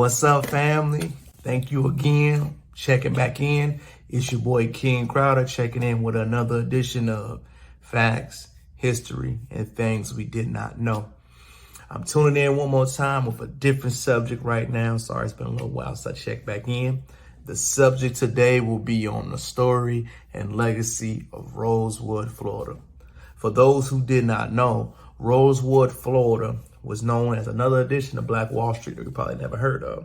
What's up, family? Thank you again. Checking back in. It's your boy King Crowder checking in with another edition of Facts, History, and Things We Did Not Know. I'm tuning in one more time with a different subject right now. Sorry, it's been a little while since I checked back in. The subject today will be on the story and legacy of Rosewood, Florida. For those who did not know, Rosewood, Florida was known as another edition of Black Wall Street that you probably never heard of.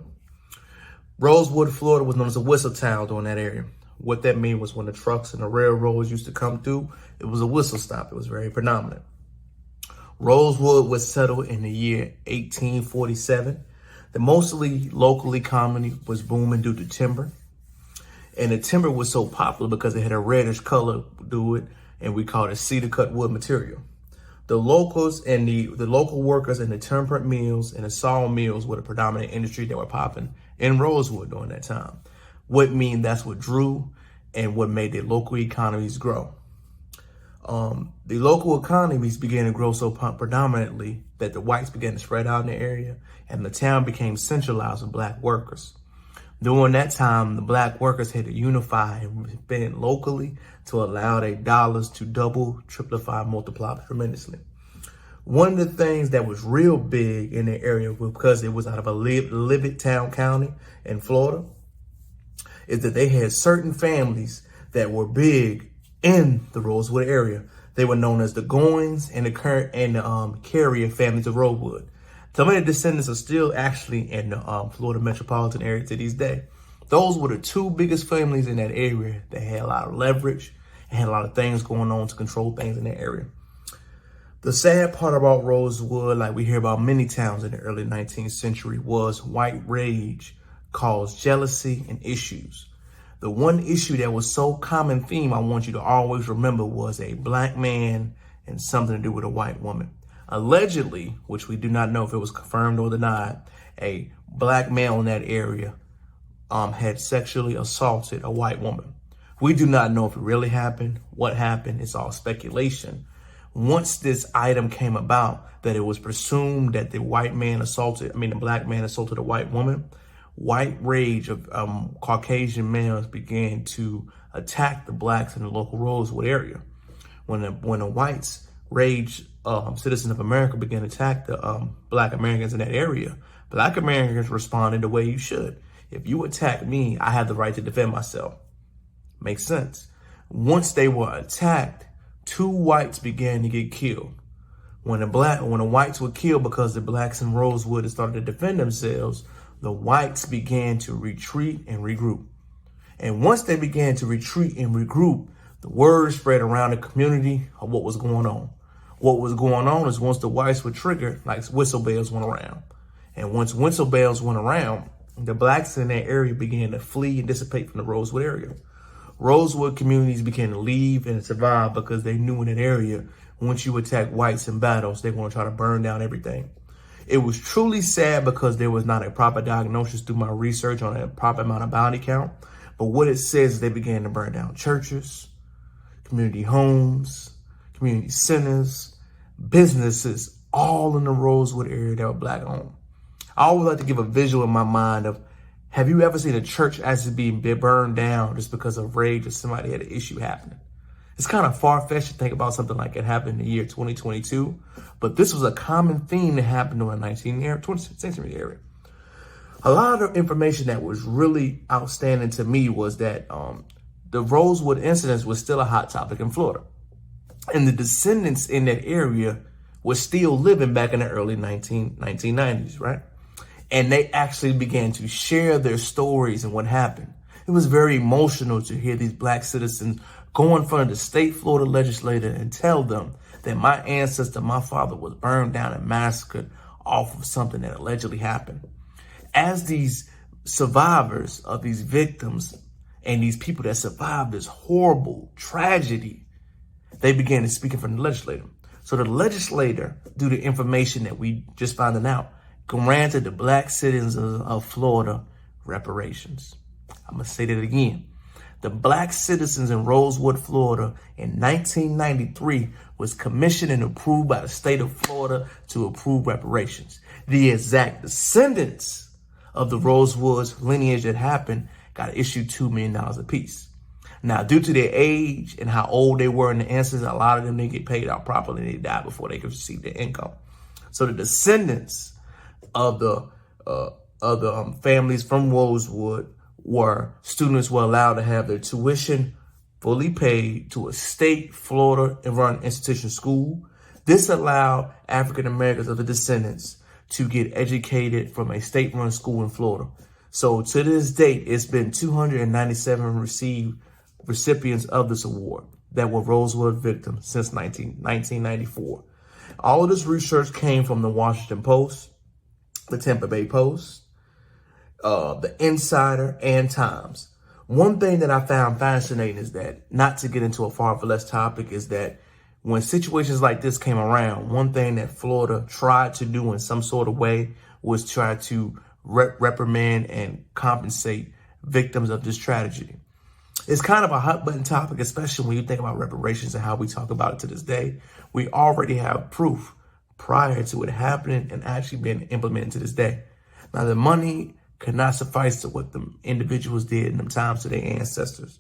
Rosewood, Florida was known as a whistle town during that area. What that meant was when the trucks and the railroads used to come through, it was a whistle stop. It was very predominant. Rosewood was settled in the year 1847. The mostly local economy was booming due to timber. And the timber was so popular because it had a reddish color to it, and we called it cedar cut wood material. The locals and the local workers in the timber mills and the sawmills were the predominant industry that were popping in Rosewood during that time. What mean that's what drew and what made the local economies grow. The local economies began to grow so predominantly that the whites began to spread out in the area, and the town became centralized with black workers. During that time, the black workers had to unify and spend locally to allow their dollars to double, triplify, multiply tremendously. One of the things that was real big in the area, because it was out of a Levittown County in Florida, is that they had certain families that were big in the Rosewood area. They were known as the Goins and the Carrier families of Rosewood. Some of the descendants are still actually in the Florida metropolitan area to this day. Those were the two biggest families in that area that had a lot of leverage and had a lot of things going on to control things in that area. The sad part about Rosewood, like we hear about many towns in the early 19th century, was white rage caused jealousy and issues. The one issue that was so common theme I want you to always remember was a black man and something to do with a white woman. Allegedly, which we do not know if it was confirmed or denied, a black male in that area had sexually assaulted a white woman. We do not know if it really happened, what happened. It's all speculation. Once this item came about, that it was presumed that the black man assaulted a white woman, white rage of Caucasian males began to attack the blacks in the local Rosewood area. When the whites raged, citizens of America began to attack the black Americans in that area. Black Americans responded the way you should. If you attack me, I have the right to defend myself. Makes sense. Once they were attacked, two whites began to get killed. When the whites were killed because the blacks in Rosewood had started to defend themselves, the whites began to retreat and regroup. And once they began to retreat and regroup, the word spread around the community of what was going on. What was going on is once the whites were triggered, like whistle bells went around. And once whistle bells went around, the blacks in that area began to flee and dissipate from the Rosewood area. Rosewood communities began to leave and survive because they knew in that area, once you attack whites in battles, they're going to try to burn down everything. It was truly sad because there was not a proper diagnosis through my research on a proper amount of bounty count. But what it says is they began to burn down churches, community homes, community centers, businesses, all in the Rosewood area that were black owned. I always like to give a visual in my mind of, have you ever seen a church actually being burned down just because of rage or somebody had an issue happening? It's kind of far-fetched to think about something like it happened in the year 2022, but this was a common theme that happened during the 20th century area. A lot of information that was really outstanding to me was that the Rosewood incidents was still a hot topic in Florida. And the descendants in that area were still living back in the early 1990s, right? And they actually began to share their stories and what happened. It was very emotional to hear these black citizens go in front of the state Florida legislator and tell them that my ancestor, my father, was burned down and massacred off of something that allegedly happened. As these survivors of these victims and these people that survived this horrible tragedy, they began to speak in front of the legislator. So the legislator, due to information that we just found out, granted the black citizens of Florida reparations. I'm going to say that again. The black citizens in Rosewood, Florida in 1993 was commissioned and approved by the state of Florida to approve reparations. The exact descendants of the Rosewoods lineage that happened got issued $2 million apiece. Now, due to their age and how old they were in the instance, a lot of them didn't get paid out properly. They died before they could receive their income. So the descendants of the families from Rosewood students were allowed to have their tuition fully paid to a state Florida and run institution school. This allowed African Americans of the descendants to get educated from a state-run school in Florida. So to this date, it's been 297 recipients of this award that were Rosewood victims since 1994. All of this research came from the Washington Post, the Tampa Bay Post, the Insider, and Times. One thing that I found fascinating is that, not to get into a far-less topic, is that when situations like this came around, one thing that Florida tried to do in some sort of way was try to reprimand and compensate victims of this tragedy. It's kind of a hot button topic, especially when you think about reparations and how we talk about it to this day. We already have proof prior to it happening and actually being implemented to this day. Now, the money cannot suffice to what the individuals did in them times to their ancestors.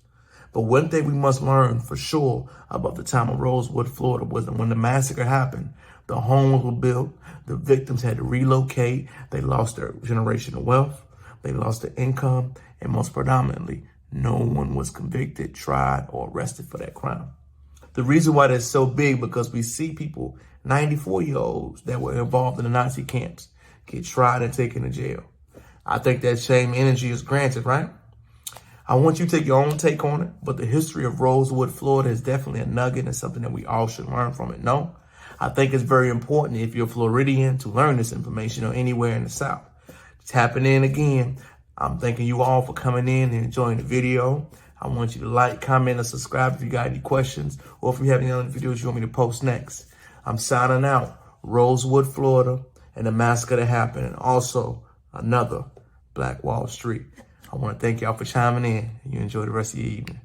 But one thing we must learn for sure about the time of Rosewood, Florida, was that when the massacre happened, the homes were built, the victims had to relocate, they lost their generational wealth, they lost their income, and most predominantly, no one was convicted, tried, or arrested for that crime. The reason why that's so big, because we see people, 94-year-olds that were involved in the Nazi camps, get tried and taken to jail. I think that same energy is granted, right? I want you to take your own take on it, but the history of Rosewood, Florida is definitely a nugget and something that we all should learn from it. No, I think it's very important if you're Floridian to learn this information or anywhere in the South. Tapping in again. I'm thanking you all for coming in and enjoying the video. I want you to like, comment, and subscribe if you got any questions or if you have any other videos you want me to post next. I'm signing out. Rosewood, Florida, and the massacre that happened, and also another Black Wall Street. I want to thank y'all for chiming in. You enjoy the rest of your evening.